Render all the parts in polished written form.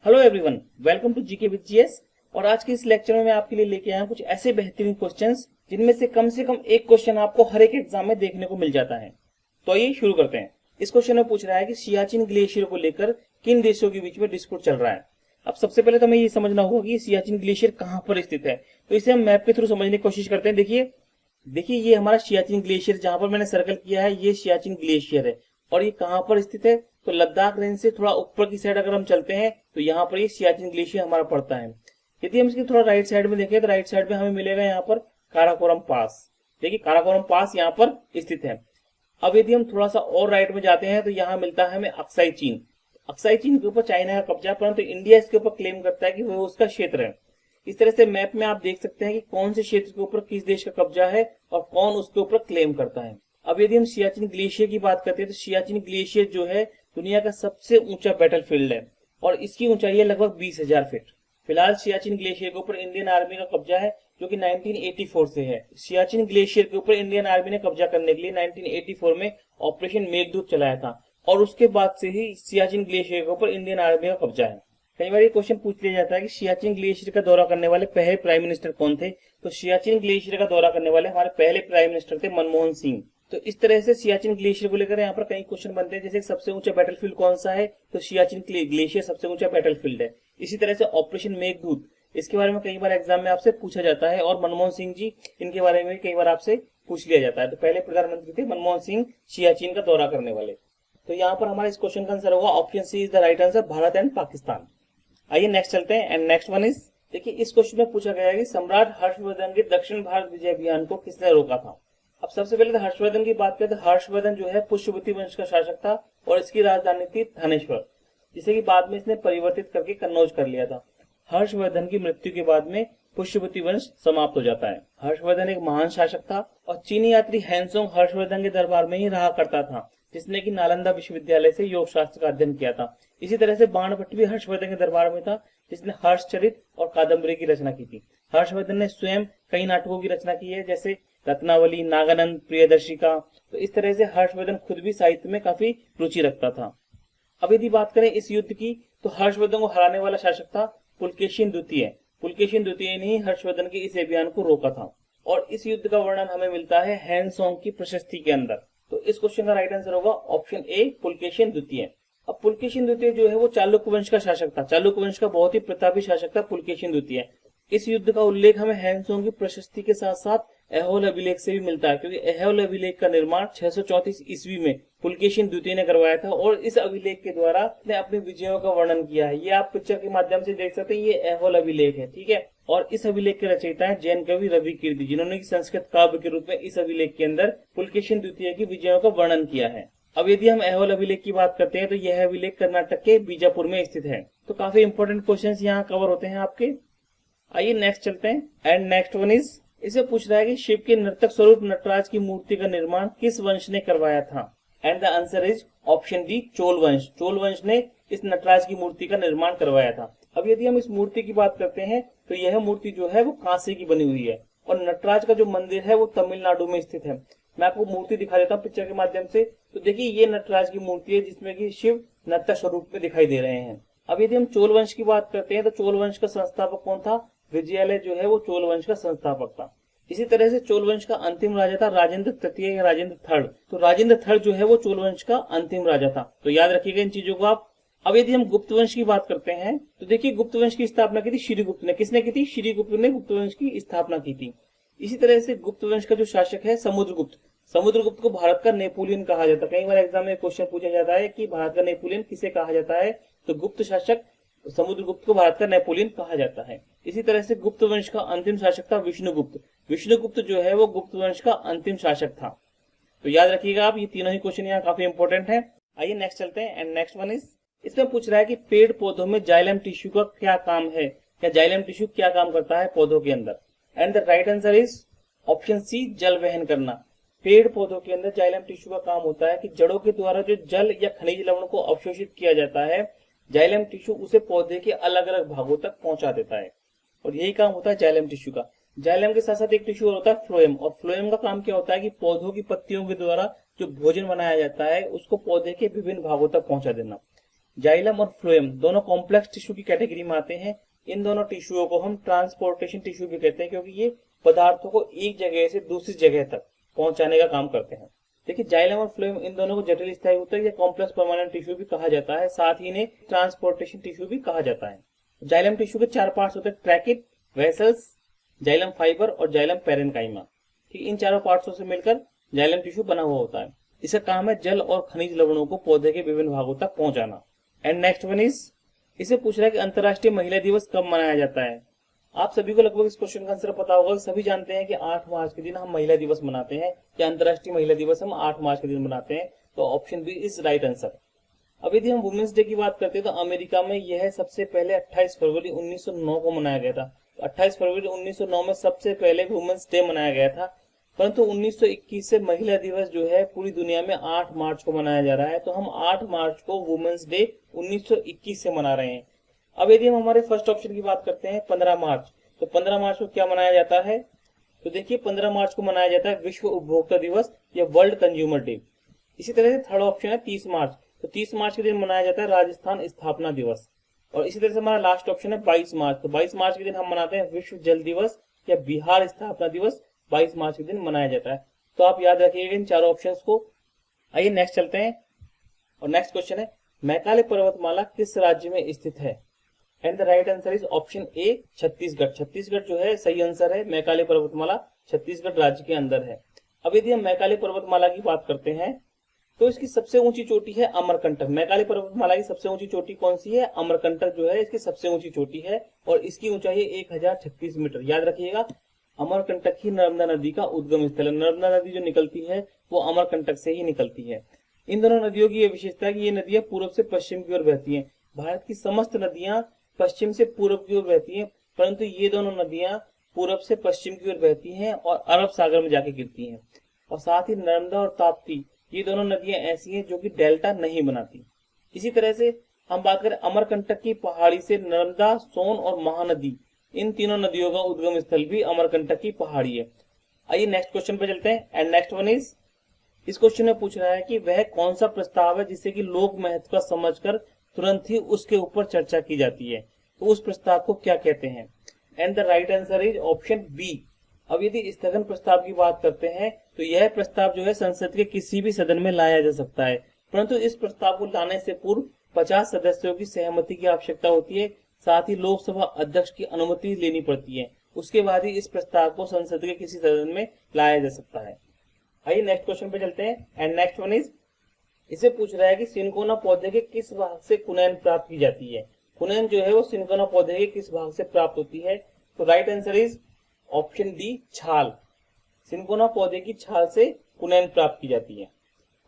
Hello everyone, welcome to GK with GS. और आज के इस लेक्चर में मैं आपके लिए लेके आया हूं कुछ ऐसे बेहतरीन क्वेश्चंस जिनमें से कम एक क्वेश्चन आपको हर एक एग्जाम में देखने को मिल जाता है। तो आइए शुरू करते हैं। इस क्वेश्चन में पूछ रहा है कि सियाचिन ग्लेशियर को लेकर किन देशों के बीच में डिस्प्यूट चल रहा है। अब सबसे पहले तो हमें ये समझना होगा कि सियाचिन ग्लेशियर कहां पर स्थित है। तो इसे हम मैप के थ्रू समझने की कोशिश करते हैं। देखिए ये हमारा सियाचिन ग्लेशियर जहां पर मैंने सर्कल किया है, ये सियाचिन ग्लेशियर है। और ये कहां पर स्थित है, तो लद्दाख रेंज से थोड़ा ऊपर की साइड अगर हम चलते हैं तो यहाँ पर ये सियाचिन ग्लेशियर हमारा पड़ता है। यदि हम इसकी थोड़ा राइट साइड में देखें तो राइट साइड में हमें मिलेगा यहाँ पर काराकोरम पास। देखिए काराकोरम पास यहाँ पर स्थित है। अब यदि हम थोड़ा सा और राइट में जाते हैं तो यहाँ मिलता है हमें अक्साई चीन। अक्साई चीन के ऊपर चाइना का कब्जा है, परंतु इंडिया इसके ऊपर क्लेम करता है कि वो उसका क्षेत्र है। इस तरह से मैप में आप देख सकते हैं कि कौन से क्षेत्र के ऊपर किस देश का कब्जा है और कौन उसके ऊपर क्लेम करता है। अब यदि हम सियाचिन ग्लेशियर की बात करते हैं तो सियाचिन ग्लेशियर जो है दुनिया का सबसे ऊंचा बैटलफील्ड है और इसकी ऊंचाई है लगभग 20,000 फीट। फिलहाल सियाचिन ग्लेशियर के ऊपर इंडियन आर्मी का कब्जा है जो कि 1984 से है। सियाचिन ग्लेशियर के ऊपर इंडियन आर्मी ने कब्जा करने के लिए 1984 में ऑपरेशन मेघदूत चलाया था और उसके बाद से ही सियाचिन ग्लेशियर के ऊपर इंडियन आर्मी का कब्जा है। कई बार ये क्वेश्चन पूछ लिया जाता है कि सियाचिन ग्लेशियर का दौरा करने वाले पहले प्राइम मिनिस्टर कौन थे। तो सियाचिन ग्लेशियर का दौरा करने वाले हमारे पहले प्राइम मिनिस्टर थे मनमोहन सिंह। तो इस तरह से सियाचिन ग्लेशियर को लेकर यहाँ पर कई क्वेश्चन बनते हैं, जैसे सबसे ऊंचा बैटलफील्ड कौन सा है, तो सियाचिन ग्लेशियर सबसे ऊंचा बैटलफील्ड है। इसी तरह से ऑपरेशन मेघदूत, इसके बारे में कई बार एग्जाम में आपसे पूछा जाता है और मनमोहन सिंह जी इनके बारे में कई बार आपसे पूछ लिया जाता है। तो पहले प्रधानमंत्री थे मनमोहन सिंह सियाचिन का दौरा करने वाले। तो यहाँ पर हमारा इस क्वेश्चन का आंसर होगा option C is the right answer, Bharat and Pakistan. आइए नेक्स्ट चलते हैं। एंड नेक्स्ट वन इज, देखिए इस क्वेश्चन में पूछा गया है कि सम्राट हर्षवर्धन के दक्षिण भारत विजय अभियान को किसने रोका था। अब सबसे पहले तो हर्षवर्धन की बात करें तो हर्षवर्धन जो है पुष्यवती वंश का शासक था और इसकी राजधानी थी थानेश्वर, जिसे कि बाद में इसने परिवर्तित करके कन्नौज कर लिया था। हर्षवर्धन की मृत्यु के बाद में पुष्यवती वंश समाप्त हो जाता है। हर्षवर्धन एक महान शासक था और चीनी यात्री हैंसोंग हर्षवर्धन के दरबार में ही रहा करता था, जिसने कि नालंदा विश्वविद्यालय से योग शास्त्र का अध्ययन किया था। इसी तरह से बाणभट्ट भी हर्षवर्धन के दरबार में था, जिसने हर्षचरित और कादम्बरी की रचना की थी। हर्षवर्धन ने स्वयं कई नाटकों की रचना की है, जैसे रत्नावली, नागानंद, प्रियदर्शिका। तो इस तरह से हर्षवर्धन खुद भी साहित्य में काफी रुचि रखता था। अब यदि बात करें इस युद्ध की, तो हर्षवर्धन को हराने वाला शासक था पुलकेशिन द्वितीय। पुलकेशिन द्वितीय ने ही हर्षवर्धन के इस अभियान को रोका था और इस युद्ध का वर्णन हमें मिलता है हैंसोंग की प्रशस्ति के अंदर। तो इस क्वेश्चन का राइट आंसर होगा ऑप्शन ए, पुलकेशिन द्वितीय। अब पुलकेशिन द्वितीय जो है वो चालुक्य वंश का शासक था। चालुक्य वंश का बहुत ही प्रतापी शासक था पुलकेशिन द्वितीय। इस युद्ध का उल्लेख हमें हैंसोंग की प्रशस्ति के साथ साथ ऐहोल अभिलेख से भी मिलता है, क्योंकि ऐहोल अभिलेख का निर्माण 634 ईस्वी में पुलकेशिन द्वितीय ने करवाया था और इस अभिलेख के द्वारा ने अपने विजयों का वर्णन किया है। ये आप पिक्चर के माध्यम से देख सकते हैं, ये ऐहोल अभिलेख है, ठीक है। और इस अभिलेख के रचयिता है जैन कवि रवि कीर्ति, जिन्होंने संस्कृत काव्य के रूप में इस अभिलेख के अंदर पुलकेशिन द्वितीय की विजयों का वर्णन किया है। अब यदि हम ऐहोल अभिलेख की बात करते हैं तो यह अभिलेख कर्नाटक के बीजापुर में स्थित है। तो काफी इंपोर्टेंट क्वेश्चंस यहाँ कवर होते हैं आपके। आइए नेक्स्ट चलते हैं। एंड नेक्स्ट वन इज, इसे पूछ रहा है कि शिव के नर्तक स्वरूप नटराज की मूर्ति का निर्माण किस वंश ने करवाया था। And the answer is option D, Chola वंश। चोल वंश ने इस नटराज की मूर्ति का निर्माण करवाया था। अब यदि हम इस मूर्ति की बात करते हैं तो यह मूर्ति जो है वो कांसे की बनी हुई है और नटराज का जो मंदिर है वो तमिलनाडु में स्थित है। मैं आपको मूर्ति दिखा देता हूँ पिक्चर के माध्यम से। तो देखिए ये नटराज की मूर्ति है जिसमें कि शिव नर्तक स्वरूप में दिखाई दे रहे हैं। अब यदि हम चोल वंश की बात करते हैं तो चोल वंश का संस्थापक कौन था, विजयालय जो है वो चोल वंश का संस्थापक था। इसी तरह से चोल वंश का अंतिम राजा था राजेंद्र तृतीय या राजेंद्र थर्ड। तो राजेंद्र थर्ड जो है वो चोल वंश का अंतिम राजा था। तो याद रखिएगा इन चीजों को आप। अब यदि हम गुप्त वंश की बात करते हैं तो देखिए गुप्त वंश की स्थापना की थी श्रीगुप्त ने। किसने की थी? श्रीगुप्त ने गुप्त वंश की स्थापना की थी। इसी तरह से गुप्त वंश का जो शासक है समुद्रगुप्त, समुद्रगुप्त को भारत का नेपोलियन कहा जाता है। कई बार एग्जाम में क्वेश्चन पूछा जाता है कि भारत का नेपोलियन किसे कहा जाता है, तो गुप्त शासक समुद्रगुप्त को भारत का नेपोलियन कहा जाता है। इसी तरह से गुप्त वंश का अंतिम शासक था विष्णुगुप्त। विष्णुगुप्त जो है वो गुप्त वंश का अंतिम शासक था। तो याद रखिएगा आप, ये तीनों ही क्वेश्चन यहाँ काफी इंपोर्टेंट है। आइए नेक्स्ट चलते हैं। एंड नेक्स्ट वन इज, इसमें पूछ रहा है कि पेड़ पौधों में जाइलम टिश्यू का क्या काम है, या जाइलम टिश्यू क्या काम करता है पौधों के अंदर। And the right answer is option C, जल वहन करना। पेड़ पौधों के अंदर जाइलम टिश्यू का काम होता है कि जड़ों के द्वारा जो जल या खनिज लवण को अवशोषित किया जाता है, जाइलम टिश्यू उसे पौधे के अलग अलग भागों तक पहुंचा देता है और यही काम होता है जाइलम टिश्यू का। जाइलम के साथ साथ एक टिश्यू और होता है फ्लोएम, और फ्लोएम का काम क्या होता है कि पौधों की पत्तियों के द्वारा जो भोजन बनाया जाता है उसको पौधे के विभिन्न भागों तक पहुंचा देना। जाइलम और फ्लोएम दोनों कॉम्प्लेक्स टिश्यू की कैटेगरी में आते हैं। इन दोनों टिश्यूओं को हम ट्रांसपोर्टेशन टिश्यू भी कहते हैं, क्योंकि ये पदार्थों को एक जगह से दूसरी जगह तक पहुंचाने का काम करते हैं। देखिए, जाइलम और फ्लोएम इन दोनों को जटिल स्थायी ऊतक या कॉम्प्लेक्स परमानेंट टिश्यू भी कहा जाता है, साथ ही इन्हें ट्रांसपोर्टेशन टिश्यू भी कहा जाता है। जाइलम टिश्यू के 4 पार्ट्स होते हैं, ट्रैकिट, वेसल्स, जाइलम फाइबर और जाइलम पैरेन्काइमा। ठीक, इन चारों पार्ट्सों से मिलकर जाइलम टिश्यू बना हुआ होता है। इसका काम है जल और खनिज लवणों को पौधे के विभिन्न भागों तक पहुंचाना। एंड नेक्स्ट वन इज, इसे पूछ रहा है कि अंतर्राष्ट्रीय महिला दिवस कब मनाया जाता है। आप सभी को लगभग इस क्वेश्चन का आंसर पता होगा। सभी जानते हैं कि 8 मार्च के दिन हम महिला दिवस मनाते हैं, या अंतर्राष्ट्रीय महिला दिवस हम 8 मार्च के दिन मनाते हैं। तो option B is right answer. अब यदि हम वुमेन्स डे की बात करते हैं तो अमेरिका में यह सबसे पहले 28 फरवरी 1909 को मनाया गया था। 28 फरवरी 1909 में सबसे पहले वुमेन्स डे मनाया गया था, परंतु 1921 से महिला दिवस जो है पूरी दुनिया में 8 मार्च को मनाया जा रहा है। तो हम 8 मार्च को वुमेन्स डे 1921 से मना रहे हैं। अब यदि हम हमारे फर्स्ट ऑप्शन की बात करते हैं 15 मार्च, तो 15 मार्च को क्या मनाया जाता है? तो देखिए, 15 मार्च को मनाया जाता है विश्व उपभोक्ता दिवस या वर्ल्ड कंज्यूमर डे। इसी तरह से थर्ड ऑप्शन है 30 मार्च, तो 30 मार्च के दिन मनाया जाता है राजस्थान स्थापना दिवस। और इसी तरह से हमारा लास्ट ऑप्शन है 22 मार्च, तो 22 मार्च के दिन हम मनाते हैं विश्व जल दिवस या बिहार स्थापना दिवस। 22 मार्च के दिन मनाया जाता है। तो आप याद रखिएगा इन चारों ऑप्शंस को। आइए नेक्स्ट चलते हैं, और नेक्स्ट क्वेश्चन है, मैकाले पर्वतमाला किस राज्य में स्थित है? And the right answer is option A, Chhattisgarh. Chhattisgarh जो है सही आंसर है। मैकाले पर्वतमाला छत्तीसगढ़ राज्य के अंदर है। अब यदि हम मैकाले पर्वतमाला की बात करते हैं तो इसकी सबसे ऊंची चोटी है अमरकंटक। मैकाले पर्वतमाला की सबसे ऊंची चोटी कौन सी है? अमरकंटक जो है इसकी सबसे ऊंची चोटी है, और इसकी ऊंचाई है 1036 मीटर। याद रखिएगा, अमरकंटक ही नर्मदा नदी का उद्गम स्थल है। नर्मदा नदी जो निकलती है वो अमरकंटक से ही निकलती है। इन दोनों नदियों की यह विशेषता है कि ये नदियां पूर्व से पश्चिम की ओर बहती हैं। भारत की समस्त नदियां पश्चिम से पूर्व की ओर बहती हैं, परंतु ये दोनों नदियां पूर्व से पश्चिम की ओर बहती हैं और अरब सागर में जाके गिरती हैं। और साथ ही नर्मदा और ताप्ती, ये दोनों नदियां ऐसी हैं जो कि डेल्टा नहीं बनाती। इसी तरह से हम बात करें अमरकंटक की पहाड़ी से, नर्मदा, सोन और महानदी, इन तीनों नदियों का उद्गम स्थल भी अमरकंटक की पहाड़ी है। आइए नेक्स्ट क्वेश्चन पे चलते हैं। एंड नेक्स्ट वन इज, इस क्वेश्चन में पूछ रहा है कि वह कौन सा प्रस्ताव है जिसे कि लोक महत्व का समझकर तुरंत ही उसके ऊपर चर्चा की जाती है, तो उस प्रस्ताव को क्या कहते हैं? And the right answer is option B. अब यदि स्थगन प्रस्ताव की बात करते हैं तो यह प्रस्ताव जो है संसद के किसी भी सदन में लाया जा सकता है, परंतु इस प्रस्ताव को लाने से पूर्व 50 सदस्यों की सहमति की आवश्यकता होती है। साथ ही लोकसभा अध्यक्ष की अनुमति लेनी पड़ती है, उसके बाद ही इस प्रस्ताव को संसद के किसी सदन में लाया जा सकता है। आइए नेक्स्ट क्वेश्चन पे चलते हैं। एंड नेक्स्ट वन इज, इसे पूछ रहा है कि सिनकोना पौधे के किस भाग से कुनैन प्राप्त की जाती है? कुनैन जो है वो सिनकोना पौधे के किस भाग से प्राप्त होती है? तो right answer is option D, छाल। सिनकोना पौधे की छाल से कुनैन प्राप्त की जाती है।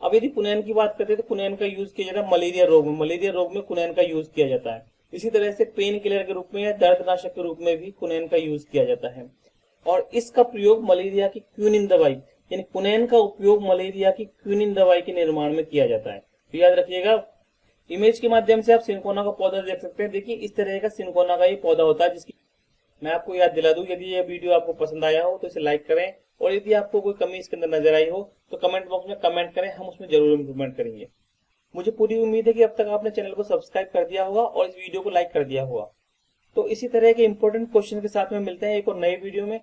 अब यदि कुनैन की बात करते हैं तो कुनैन का यूज किया जाता है मलेरिया रोग में। मलेरिया रोग में कुनैन का यूज किया जाता है। इसी तरह से पेन किलर के रूप में या दर्दनाशक के रूप में भी कुनैन का यूज किया जाता है। और इसका प्रयोग मलेरिया की क्विनिन दवाई, यानी कुनैन का उपयोग मलेरिया की क्विनिन दवाई के निर्माण में किया जाता है। तो याद रखिएगा, इमेज के माध्यम से आप सिनकोना का पौधा देख सकते हैं। देखिए, इस तरह का सिनकोना का ये पौधा होता है, जिसकी मैं आपको याद दिला दूं, यदि ये वीडियो आपको पसंद आया हो तो इसे लाइक करें, और यदि आपको कोई कमी इसके अंदर नजर आई हो तो कमेंट बॉक्स में कमेंट करें, हम उसमें जरूर इंप्रूवमेंट करेंगे। मुझे पूरी उम्मीद है कि अब तक आपने चैनल को सब्सक्राइब कर दिया होगा और इस वीडियो को लाइक कर दिया होगा। तो इसी तरह के इंपॉर्टेंट क्वेश्चन के साथ में मिलते हैं एक और नए वीडियो में।